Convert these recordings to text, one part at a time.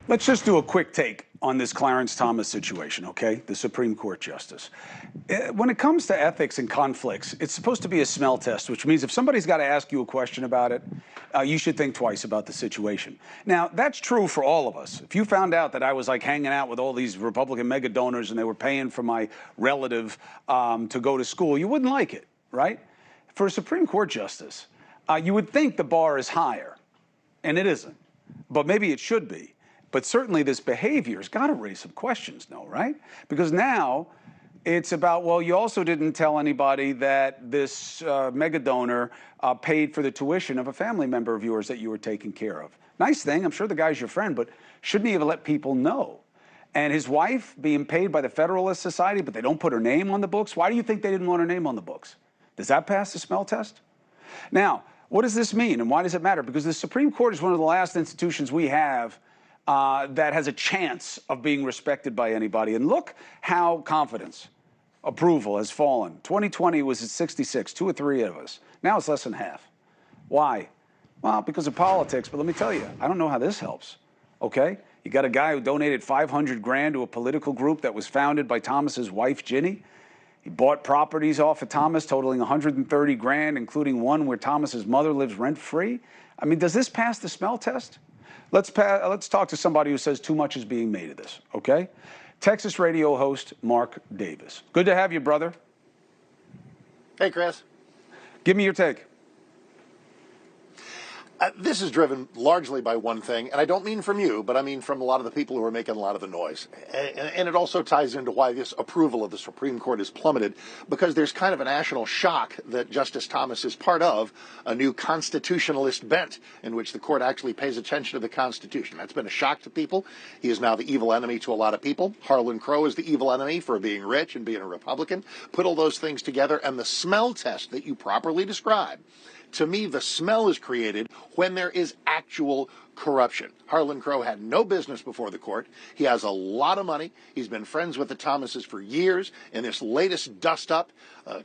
Let's just do a quick take on this Clarence Thomas situation, okay? The Supreme Court justice. When it comes to ethics and conflicts, it's supposed to be a smell test, which means if somebody's got to ask you a question about it, you should think twice about the situation. Now, that's true for all of us. If you found out that I was like hanging out with all these Republican megadonors and they were paying for my relative to go to school, you wouldn't like it, right? For a Supreme Court justice, you would think the bar is higher, and it isn't, but maybe it should be. But certainly this behavior has got to raise some questions, no, right? Because now it's about, well, you also didn't tell anybody that this megadonor paid for the tuition of a family member of yours that you were taking care of. Nice thing, I'm sure the guy's your friend, but shouldn't he have let people know? And his wife being paid by the Federalist Society, but they don't put her name on the books? Why do you think they didn't want her name on the books? Does that pass the smell test? Now, what does this mean and why does it matter? Because the Supreme Court is one of the last institutions we have that has a chance of being respected by anybody. And look how confidence, approval has fallen. 2020 was at 66, 2 or 3 of us. Now it's less than half. Why? Well, because of politics, but let me tell you, I don't know how this helps, okay? You got a guy who donated $500 grand to a political group that was founded by Thomas's wife, Ginny. He bought properties off of Thomas totaling 130 grand, including one where Thomas's mother lives rent-free. I mean, does this pass the smell test? Let's talk to somebody who says too much is being made of this, okay? Texas radio host Mark Davis. Good to have you, brother. Hey, Chris. Give me your take. This is driven largely by one thing, and I don't mean from you, but I mean from a lot of the people who are making a lot of the noise. And it also ties into why this approval of the Supreme Court has plummeted, because there's kind of a national shock that Justice Thomas is part of a new constitutionalist bent in which the court actually pays attention to the Constitution. That's been a shock to people. He is now the evil enemy to a lot of people. Harlan Crow is the evil enemy for being rich and being a Republican. Put all those things together, and the smell test that you properly describe, to me, the smell is created when there is actual corruption. Harlan Crow had no business before the court. He has a lot of money. He's been friends with the Thomases for years. In this latest dust-up,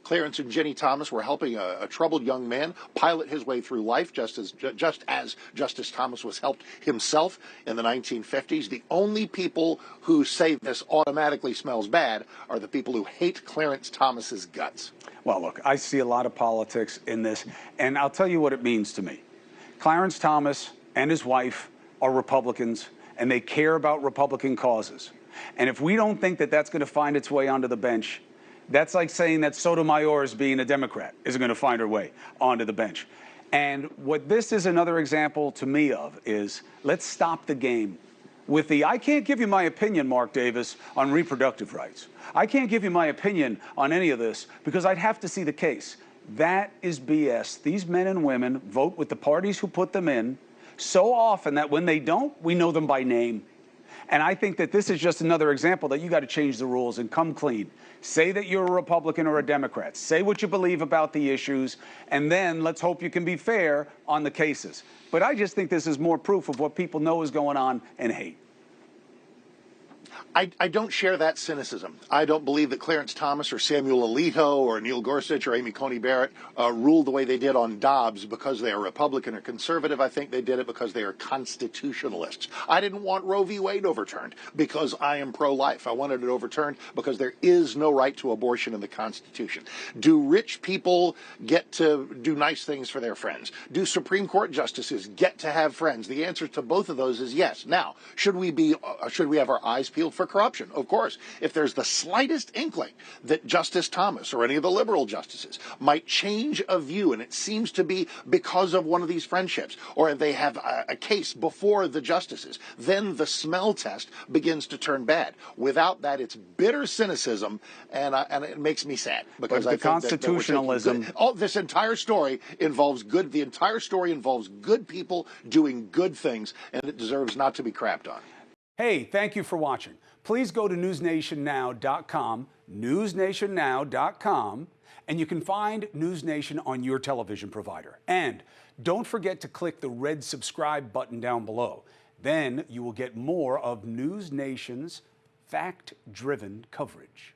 Clarence and Jenny Thomas were helping a troubled young man pilot his way through life, just as Justice Thomas was helped himself in the 1950s. The only people who say this automatically smells bad are the people who hate Clarence Thomas's guts. Well, look, I see a lot of politics in this, and I'll tell you what it means to me. Clarence Thomas and his wife are Republicans, and they care about Republican causes. And if we don't think that that's going to find its way onto the bench, that's like saying that Sotomayor's being a Democrat isn't going to find her way onto the bench. And what this is another example to me of is, let's stop the game with the, I can't give you my opinion, Mark Davis, on reproductive rights. I can't give you my opinion on any of this because I'd have to see the case. That is BS. These men and women vote with the parties who put them in so often that when they don't, we know them by name. And I think that this is just another example that you got to change the rules and come clean. Say that you're a Republican or a Democrat. Say what you believe about the issues, and then let's hope you can be fair on the cases. But I just think this is more proof of what people know is going on and hate. I don't share that cynicism. I don't believe that Clarence Thomas or Samuel Alito or Neil Gorsuch or Amy Coney Barrett ruled the way they did on Dobbs because they are Republican or conservative. I think they did it because they are constitutionalists. I didn't want Roe v. Wade overturned because I am pro-life. I wanted it overturned because there is no right to abortion in the Constitution. Do rich people get to do nice things for their friends? Do Supreme Court justices get to have friends? The answer to both of those is yes. Now, should we have our eyes peeled for corruption? Of course. If there's the slightest inkling that Justice Thomas or any of the liberal justices might change a view, and it seems to be because of one of these friendships, or they have a case before the justices, then the smell test begins to turn bad. Without that, it's bitter cynicism, and it makes me sad because but the constitutionalism. This entire story involves good. The entire story involves good people doing good things, and it deserves not to be crapped on. Hey, thank you for watching. Please go to newsnationnow.com, newsnationnow.com, and you can find NewsNation on your television provider. And don't forget to click the red subscribe button down below. Then you will get more of NewsNation's fact-driven coverage.